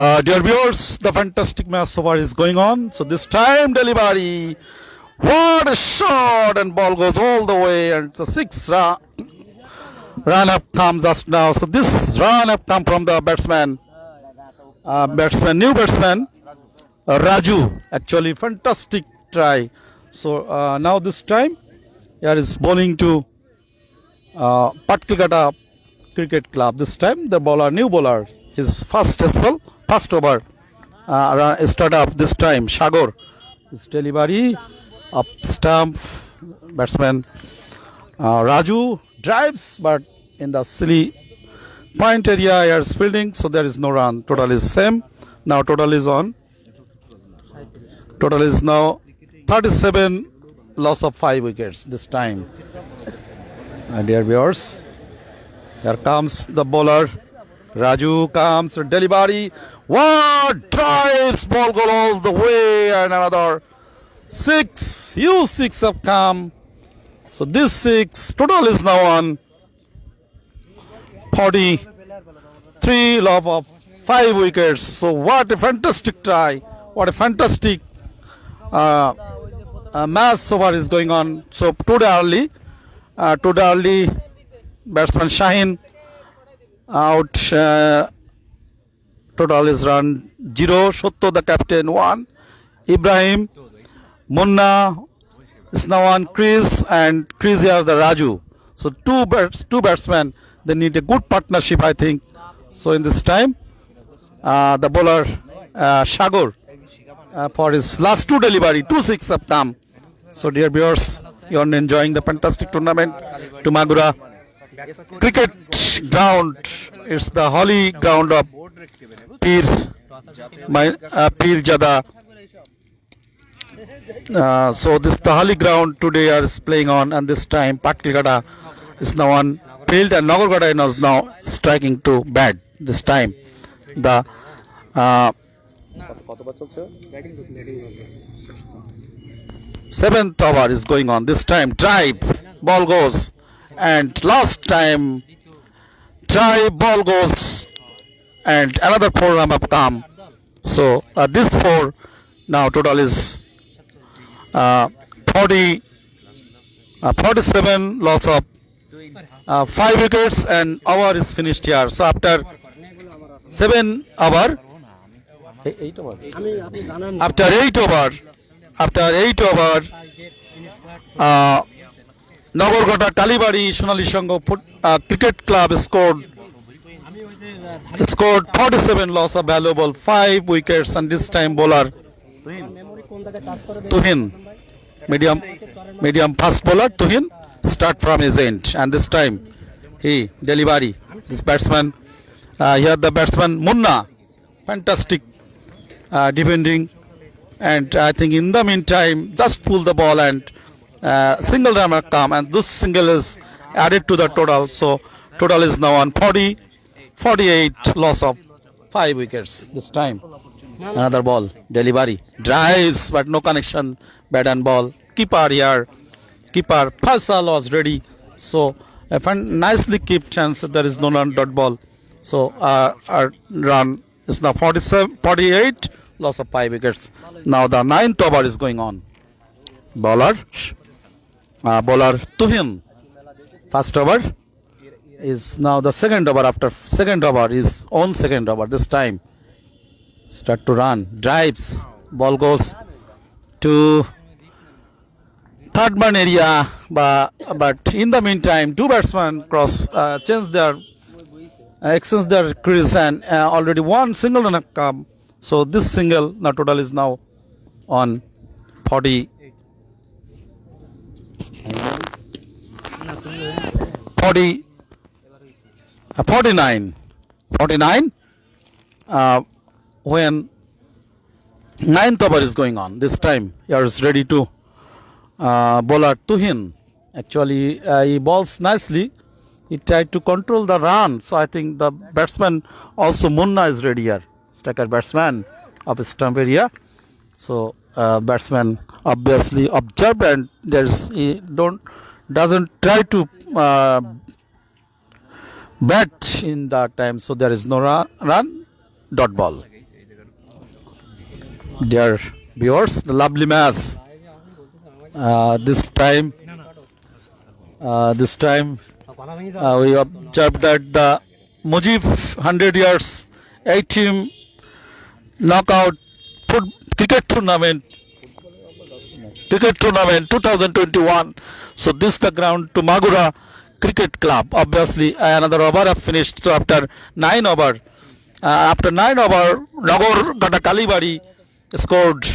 Dear viewers, the fantastic match over is going on. So this time delivery, what a shot, and ball goes all the way, and the sixth run up comes just now. So this run up come from the new batsman Raju. Actually, fantastic try. So now this time, here is bowling to Patkikata Cricket Club. This time the new bowler, his first over start up this time. Shagor, his delivery up stump, batsman Raju drives, but in the silly point area he is fielding, so there is no run. Total is same. Now total is now 37, loss of 5 wickets this time. And dear viewers, here comes the bowler. Raju comes, delivery. What drives, ball goes all the way, and another 6. Huge 6 have come. So this 6, total is now on 43, loss of 5 wickets. So what a fantastic try. What a fantastic match over is going on. So today early, batsman Shaheen out. Total is run 0. Shotto the captain 1. Ibrahim, Munna is now on crease, and crease here the Raju. So two batsmen. They need a good partnership, I think. So in this time, the bowler Shagor for his last 2 delivery, 2 6 have come. So dear viewers, you are enjoying the fantastic tournament. Tumagura cricket ground. It's the holy ground of Pir Jada. So this the holy ground today is playing on, and this time Patkikata is now on field, and Nagargada is now striking to bat. This time the seventh over is going on. This time drive, ball goes, and last time drive, ball goes, and another 4 run have come. So this 4 now total is 47, loss of 5 wickets, and over is finished here. So after 7 over, after 8 over, Nagargada Kalibari Sonali Sangho Cricket Club scored 47, loss of valuable 5 wickets, and this time bowler Tuhin, medium fast bowler Tuhin, start from his end, and this time he delivery. This batsman here the batsman Munna, fantastic defending, and I think in the meantime just pull the ball, and single run will come, and this single is added to the total. So total is now on 48, loss of 5 wickets this time. Another ball, delivery, drives, but no connection, bat and ball. Keeper Faisal was ready, so a nicely kept chance. There is no run, dot ball. So our run is now 48, loss of 5 wickets. Now the 9th over is going on. Bowler Tuhin, first over is now the second over. After second over is on second over. This time start to run, drives, ball goes to third man area, but in the meantime 2 batsmen exchange their crease, and already 1 single run have come. So this single now total is now on 49. When 9th over is going on. This time he is ready to bowler Tuhin. Actually he bowls nicely. He tried to control the run. So I think the batsman also Munna is ready here. Striker batsman of stump area. So batsman obviously observed, and he doesn't try to bat in that time. So there is no run, dot ball. Dear viewers, the lovely match. This time, we observed that the Mujib 100 years 8 team knockout cricket tournament 2021. So this the ground to Magura Cricket Club. Obviously, another over have finished. So after 9 over, Nagor Gata Kalibari scored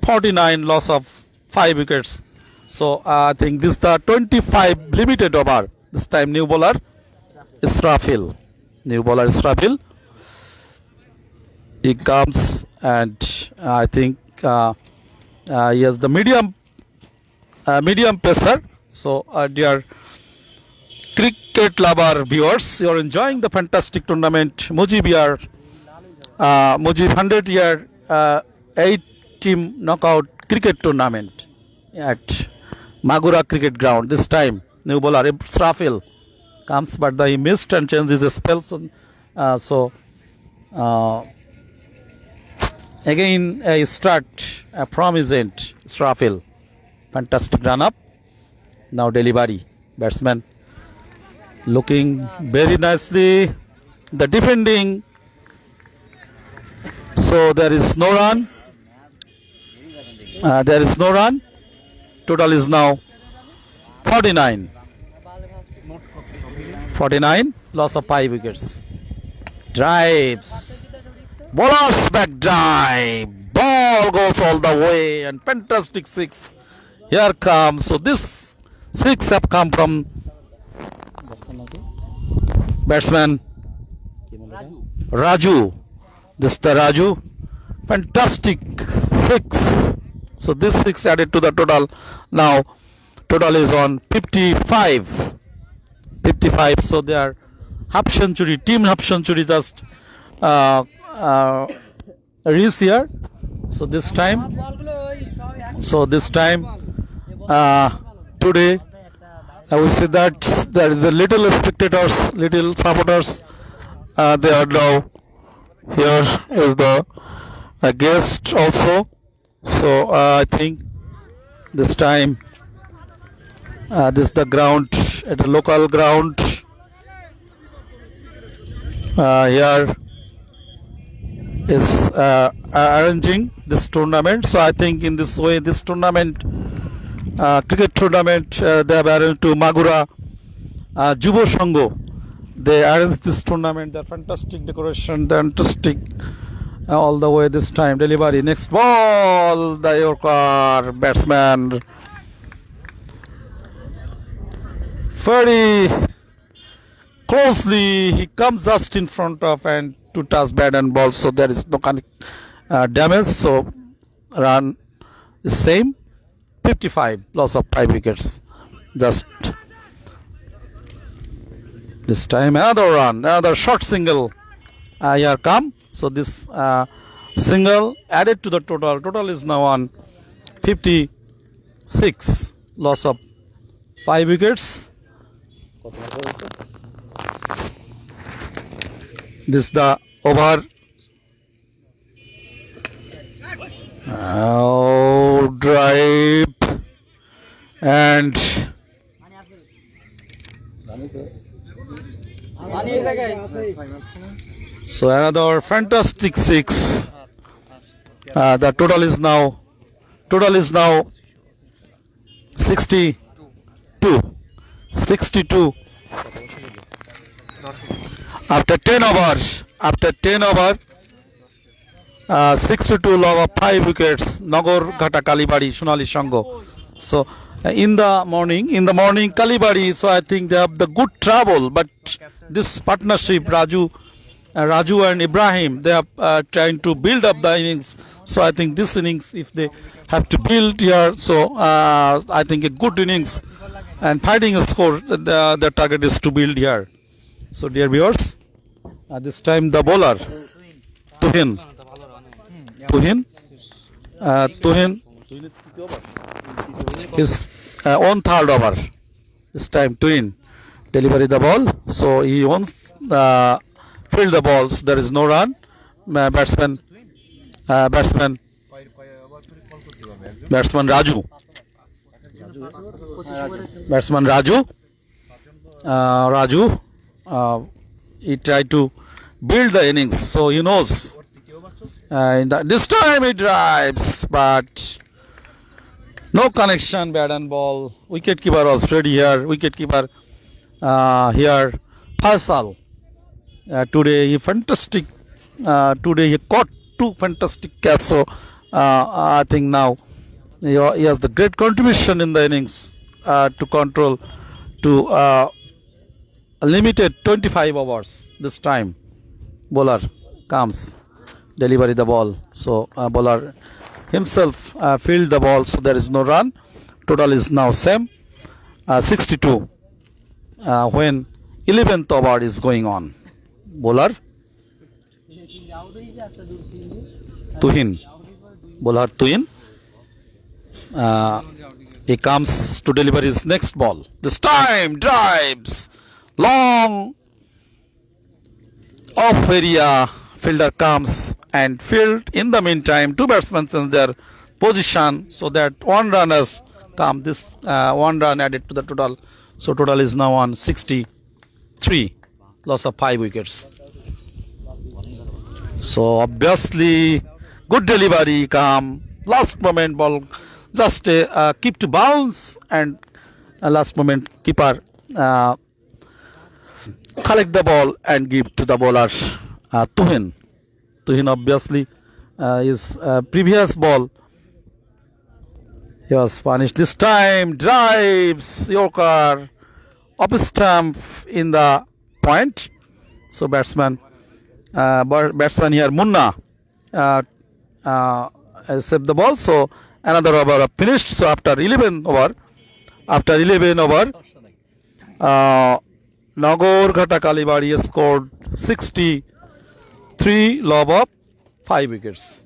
49, loss of 5 wickets. So I think this is the 25 limited over. This time new bowler Israfil. He comes and I think he has the medium pacer. So dear cricket lover viewers, you are enjoying the fantastic tournament Mujib 100-year 8-team knockout cricket tournament at Magura Cricket Ground. This time new bowler Israfil comes, but he missed and changes his spells. Again a start from his end. Israfil, fantastic run up. Now delivery, batsman looking very nicely. The defending. So there is no run. Total is now 49. 49, loss of 5 wickets. Drives. Bowler's back drive. Ball goes all the way and fantastic 6. Here comes. So this 6 have come from batsman Raju. This the Raju. Fantastic 6. So this 6 added to the total. Now total is on 55. So they are half century, team half century just reached here. So this time today we see that there is a little spectators, little supporters. They are now here is the guest also. So I think this time this is the ground at a local ground. Here is arranging this tournament. So I think in this way this tournament cricket tournament they have arranged to Magura Jubo Shango. They arranged this tournament. The fantastic decoration, the fantastic all the way. This time delivery, next ball, the Yorker batsman very closely, he comes just in front of and to touch bat and ball. So there is no damage. So run is same, 55, loss of 5 wickets. Just this time another run, another short single here come. So this single added to the total. Total is now on 56, loss of 5 wickets. This the over. Drive and so another fantastic 6. The total is now 62. After 10 overs, 62 loss of 5 wickets. Nagor Gata Kalibari, Shunali Shango. So in the morning Kalibari. So I think they have the good travel, but this partnership Raju and Ibrahim, they are trying to build up the innings. So I think this innings, if they have to build here, so I think a good innings and fighting a score. The target is to build here. So dear viewers, this time the bowler Tuhin is on third over. This time Tuhin delivery the ball. So he wants field the balls. There is no run. Batsman Batsman Raju. Batsman Raju. He tried to build the innings, so he knows. This time he drives, but no connection. Bat and ball. Wicketkeeper was ready here. Wicketkeeper here. Faisal. Today he fantastic. Today he caught 2 fantastic catches. So I think now he has the great contribution in the innings to control to limited 25 overs. This time bowler comes, deliver the ball. So bowler himself fielded the ball, so there is no run. Total is now same 62 when 11th over is going on. Bowler Tuhin. Bowler Tuhin. He comes to deliver his next ball. This time drives long off area. Fielder comes and field. In the meantime, 2 batsmen in their position, so that 1 run has come. This 1 run added to the total. So total is now on 63. Loss of 5 wickets. So obviously good delivery come. Last moment ball just keep to bounce, and last moment keeper collect the ball and give to the bowler Tuhin. Tuhin obviously his previous ball he was punished. This time drives Yorker off stump in the point. So batsman here Munna saved the ball. So another over finished. So after 11 over Nagorghata Kalibari scored 63 lob of 5 wickets.